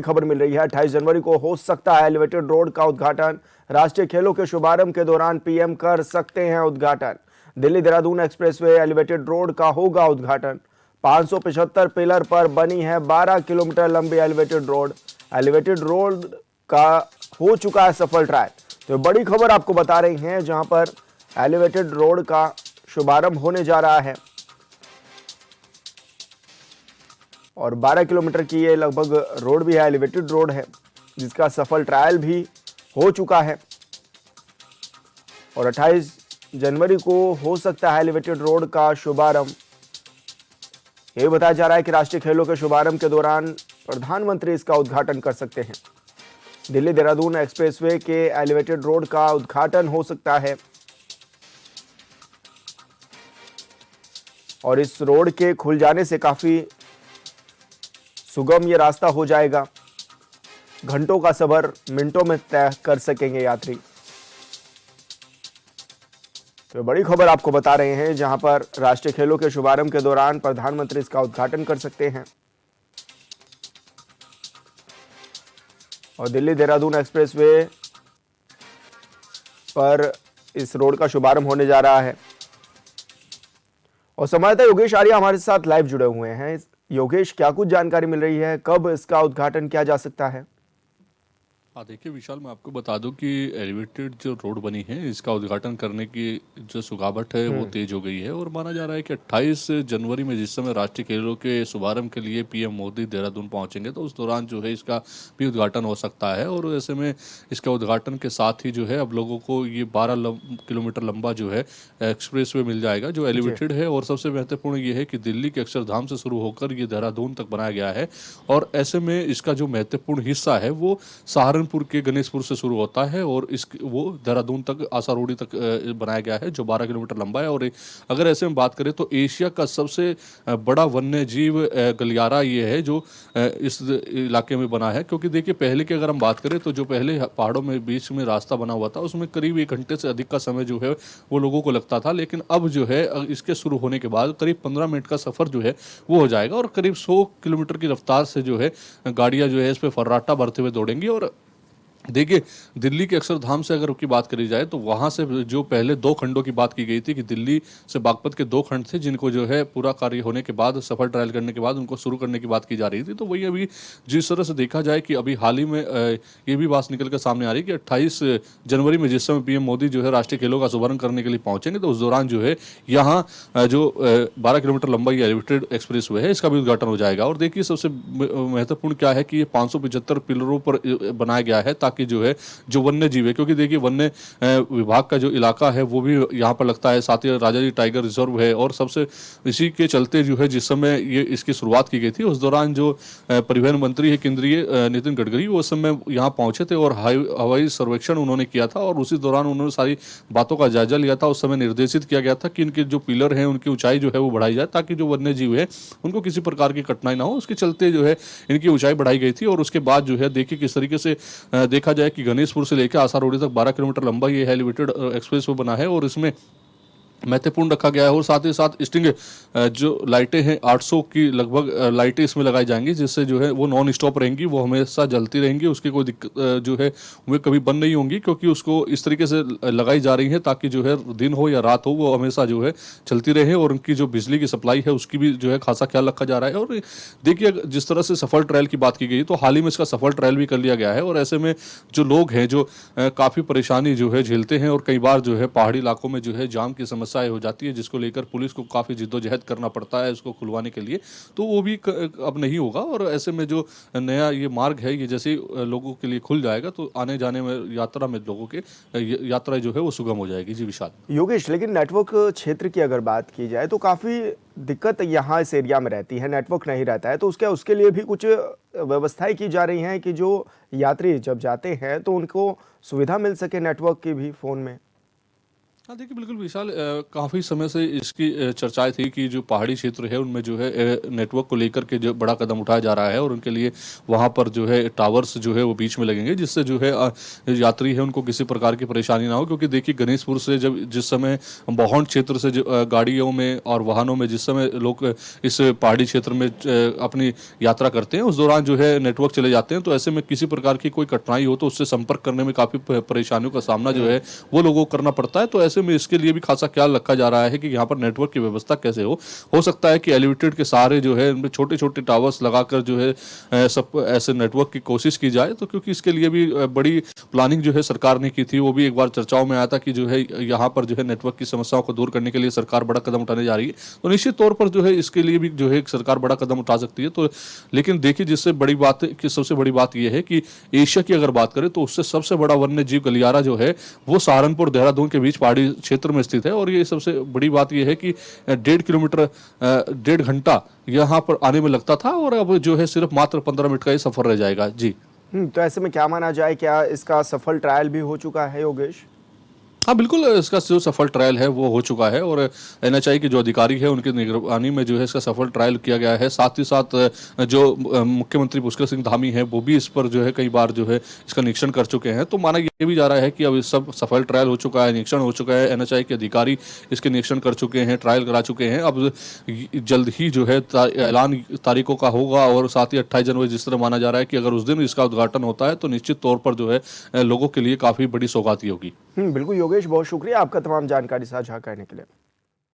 खबर मिल रही है। 28 जनवरी को हो सकता है एलिवेटेड रोड का उद्घाटन। राष्ट्रीय खेलों के शुभारंभ के दौरान पीएम कर सकते हैं उद्घाटन। Delhi Dehradun expressway elevated road का होगा उद्घाटन। 575 पिलर पर बनी है 12 किलोमीटर लंबी एलिवेटेड रोड। एलिवेटेड रोड का हो चुका है सफल ट्रायल। तो बड़ी खबर आपको बता रही हैं, जहां पर एलिवेटेड रोड का शुभारंभ होने जा रहा है और 12 किलोमीटर की ये लगभग रोड भी है, एलिवेटेड रोड है, जिसका सफल ट्रायल भी हो चुका है। और 28 जनवरी को हो सकता है एलिवेटेड रोड का शुभारंभ। यही बताया जा रहा है कि राष्ट्रीय खेलों के शुभारंभ के दौरान प्रधानमंत्री इसका उद्घाटन कर सकते हैं। दिल्ली देहरादून एक्सप्रेसवे के एलिवेटेड रोड का उद्घाटन हो सकता है और इस रोड के खुल जाने से काफी सुगम ये रास्ता हो जाएगा। घंटों का सफर मिनटों में तय कर सकेंगे यात्री। तो बड़ी खबर आपको बता रहे हैं, जहां पर राष्ट्रीय खेलों के शुभारंभ के दौरान प्रधानमंत्री इसका उद्घाटन कर सकते हैं और दिल्ली देहरादून एक्सप्रेसवे पर इस रोड का शुभारंभ होने जा रहा है। और संवाददाता योगेश आर्या हमारे साथ लाइव जुड़े हुए हैं। योगेश, क्या कुछ जानकारी मिल रही है, कब इसका उद्घाटन किया जा सकता है? हाँ देखिए विशाल, मैं आपको बता दूं कि एलिवेटेड जो रोड बनी है इसका उद्घाटन करने की जो सुगावट है वो तेज हो गई है और माना जा रहा है कि 28 जनवरी में जिस समय राष्ट्रीय खेलों के शुभारंभ के लिए पीएम मोदी देहरादून पहुंचेंगे तो उस दौरान जो है इसका भी उद्घाटन हो सकता है। और ऐसे में इसका उद्घाटन के साथ ही जो है अब लोगों को ये 12 किलोमीटर लंबा जो है एक्सप्रेस वे मिल जाएगा जो एलिवेटेड है। और सबसे महत्वपूर्ण ये है कि दिल्ली के अक्षरधाम से शुरू होकर ये देहरादून तक बनाया गया है और ऐसे में इसका जो महत्वपूर्ण हिस्सा है वो सहारनपुर के गणेशपुर से शुरू होता है और इस वो देहरादून तक आसारोड़ी तक बनाया गया है जो 12 किलोमीटर लंबा है। और अगर ऐसे में बात करें तो एशिया का सबसे बड़ा वन्य जीव गलियारा ये है जो इस इलाके में बना है। क्योंकि देखिए पहले की अगर हम बात करें तो जो पहले पहाड़ों में बीच में रास्ता बना हुआ था उसमें करीब 1 घंटे से अधिक का समय जो है वो लोगों को लगता था, लेकिन अब जो है इसके शुरू होने के बाद करीब 15 मिनट का सफर जो है वो हो जाएगा और करीब 100 किलोमीटर की रफ्तार से जो है गाड़ियां जो है इस पे फर्राटा भरते हुए दौड़ेंगी। और देखिए दिल्ली के अक्षरधाम से अगर की बात करी जाए तो वहाँ से जो पहले 2 खंडों की बात की गई थी कि दिल्ली से बागपत के 2 खंड थे जिनको जो है पूरा कार्य होने के बाद सफल ट्रायल करने के बाद उनको शुरू करने की बात की जा रही थी। तो वही अभी जिस तरह से देखा जाए कि अभी हाल ही में ये भी बात निकल कर सामने आ रही है कि 28 जनवरी में जिस समय पीएम मोदी जो है राष्ट्रीय खेलों का शुभारंभ करने के लिए पहुंचेंगे तो उस दौरान जो है यहाँ जो 12 किलोमीटर लंबा ये एलिवेटेड एक्सप्रेस वे है इसका भी उद्घाटन हो जाएगा। और देखिए सबसे महत्वपूर्ण क्या है कि ये 575 पिलरों पर बनाया गया है ताकि जो है जो वन्य जीव है, क्योंकि देखिए वन्य विभाग का जो इलाका है वो भी यहाँ पर लगता है, साथ ही राजाजी टाइगर रिजर्व है। और सबसे इसी के चलते जो है जिस समय ये इसकी शुरुआत की गई थी उस दौरान जो परिवहन मंत्री है केंद्रीय नितिन गडकरी वो उस समय यहाँ पहुंचे थे और हवाई सर्वेक्षण उन्होंने किया था और उसी दौरान उन्होंने सारी बातों का जायजा लिया था। उस समय निर्देशित किया गया था कि इनके जो पिलर हैं उनकी ऊंचाई जो है वो बढ़ाई जाए ताकि जो वन्य जीव है उनको किसी प्रकार की कठिनाई ना हो। उसके चलते जो है इनकी ऊंचाई बढ़ाई गई थी और उसके बाद जो है देखिए किस तरीके से देखा जाए कि गणेशपुर से लेकर आसारोड़ी तक 12 किलोमीटर लंबा ये एलिवेटेड एक्सप्रेस वे बना है और इसमें महत्वपूर्ण रखा गया है। और साथ ही साथ स्टिंग जो लाइटें हैं 800 की लगभग लाइटें इसमें लगाई जाएंगी जिससे जो है वो नॉन स्टॉप रहेंगी, वो हमेशा जलती रहेंगी, उसकी कोई दिक्कत जो है वे कभी बंद नहीं होंगी क्योंकि उसको इस तरीके से लगाई जा रही है ताकि जो है दिन हो या रात हो वो हमेशा जो है चलती रहे और उनकी जो बिजली की सप्लाई है उसकी भी जो है खासा ख्याल रखा जा रहा है। और देखिए जिस तरह से सफल ट्रायल की बात की गई तो हाल ही में इसका सफल ट्रायल भी कर लिया गया है और ऐसे में जो लोग हैं जो काफ़ी परेशानी जो है झेलते हैं और कई बार जो है पहाड़ी इलाकों में जो है जाम की समस्याएं हो जाती है जिसको लेकर पुलिस को काफ़ी जिद्दोजहद करना पड़ता है उसको खुलवाने के लिए, तो वो भी अब नहीं होगा। और ऐसे में जो नया ये मार्ग है ये जैसे लोगों के लिए खुल जाएगा तो आने जाने में यात्रा में लोगों के यात्रा जो है वो सुगम हो जाएगी। जी विशाल। योगेश, लेकिन नेटवर्क क्षेत्र की अगर बात की जाए तो काफ़ी दिक्कत यहाँ इस एरिया में रहती है, नेटवर्क नहीं रहता है, तो उसके लिए भी कुछ व्यवस्थाएं की जा रही हैं कि जो यात्री जब जाते हैं तो उनको सुविधा मिल सके नेटवर्क की भी फ़ोन में? हाँ, देखिए बिल्कुल विशाल, काफ़ी समय से इसकी चर्चाएँ थी कि जो पहाड़ी क्षेत्र है उनमें जो है नेटवर्क को लेकर के जो बड़ा कदम उठाया जा रहा है और उनके लिए वहाँ पर जो है टावर्स जो है वो बीच में लगेंगे, जिससे जो है यात्री है उनको किसी प्रकार की परेशानी ना हो। क्योंकि देखिए गणेशपुर से जब जिस समय बौहंड क्षेत्र से जो गाड़ियों में और वाहनों में जिस समय लोग इस पहाड़ी क्षेत्र में अपनी यात्रा करते हैं, उस दौरान जो है नेटवर्क चले जाते हैं, तो ऐसे में किसी प्रकार की कोई कठिनाई हो तो उससे संपर्क करने में काफ़ी परेशानियों का सामना जो है वो लोगों को करना पड़ता है। तो ऐसे में इसके लिए भी खासा ख्याल रखा जा रहा है कि यहाँ पर नेटवर्क की व्यवस्था कैसे हो सकता है कि एलिवेटेड के सहारे जो है इनमें छोटे छोटे टावर्स लगाकर जो है सब ऐसे नेटवर्क की कोशिश की जाए। तो क्योंकि इसके लिए भी बड़ी प्लानिंग जो है सरकार ने की थी, वो भी एक बार चर्चाओं में आया था कि जो है यहाँ पर जो है नेटवर्क की समस्याओं को दूर करने के लिए सरकार बड़ा कदम उठाने जा रही है। तो निश्चित तौर पर जो है इसके लिए भी जो है सरकार बड़ा कदम उठा सकती है। तो लेकिन देखिए जिससे बड़ी बात कि सबसे बड़ी बात यह है कि एशिया की अगर बात करें तो उससे सबसे बड़ा वन्य जीव गलियारा जो है वो सहारनपुर देहरादून के बीच पहाड़ी क्षेत्र में स्थित है। और ये सबसे बड़ी बात यह है कि 1.5 किलोमीटर 1.5 घंटा यहाँ पर आने में लगता था और अब जो है सिर्फ मात्र 15 मिनट का ही सफर रह जाएगा। जी तो ऐसे में क्या माना जाए, क्या इसका सफल ट्रायल भी हो चुका है योगेश? हाँ, बिल्कुल इसका जो सफल ट्रायल है वो हो चुका है और एनएचआई के जो अधिकारी है उनकी निगरानी में जो है इसका सफल ट्रायल किया गया है। साथ ही साथ जो मुख्यमंत्री पुष्कर सिंह धामी है वो भी इस पर जो है कई बार जो है इसका निरीक्षण कर चुके हैं। तो माना ये भी जा रहा है कि अब इस सब सफल ट्रायल हो चुका है, निरीक्षण हो चुका है, एनएचआई के अधिकारी इसके निरीक्षण कर चुके हैं, ट्रायल करा चुके हैं। अब जल्द ही जो है ऐलान तारीखों का होगा और साथ ही 28 जनवरी जिस तरह माना जा रहा है कि अगर उस दिन इसका उद्घाटन होता है तो निश्चित तौर पर जो है लोगों के लिए काफ़ी बड़ी सौगाती होगी। बिल्कुल योगेश, बहुत शुक्रिया आपका तमाम जानकारी साझा करने के लिए।